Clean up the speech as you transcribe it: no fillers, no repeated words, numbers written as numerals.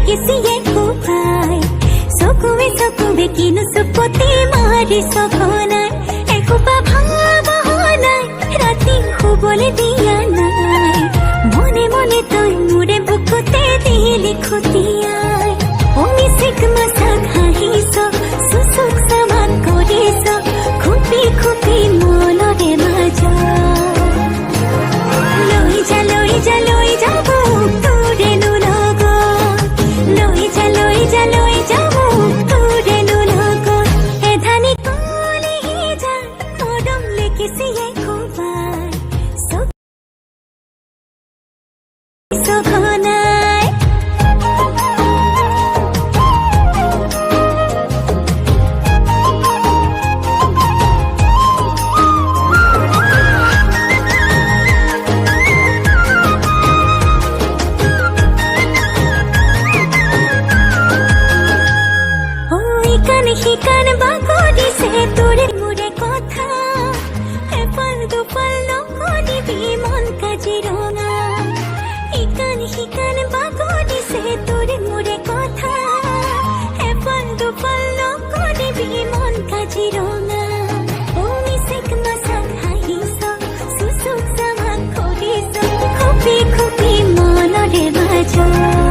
লেগেছিয়ে খুপাই চকুৱে কিনো চুপতি মাৰি সঘনাই এসোপা ভাৱনাই ৰাতি শুবলৈ দিয়া নাই মনে মনে তই মোৰে বুকুতে দিলি খুটিয়াই অমিচিক মাছাক হাঁহিছ চুচুক চামান কৰিছ খুপি খুপি মনৰে মাজত লৈ যা মোক তোৰেনো লগত লৈ যা মোক তোৰেনো লগত এধানি কলিহি যা মৰম লেগিছিয়ে খুবাই সঘনাই শিকান বাগৰিছে তোৰে মোৰে কথা এপাল দুপাল নকৰিবি মন কাজিৰঙা শিকান বাগৰিছে তোৰে মোৰে কথা এপাল দুপাল নকৰিবি মন কাজিৰঙা অমিচিক মাছাক হাঁহিছ চুচুক চামাক কৰিছ খুপি খুপি মনৰে মাজত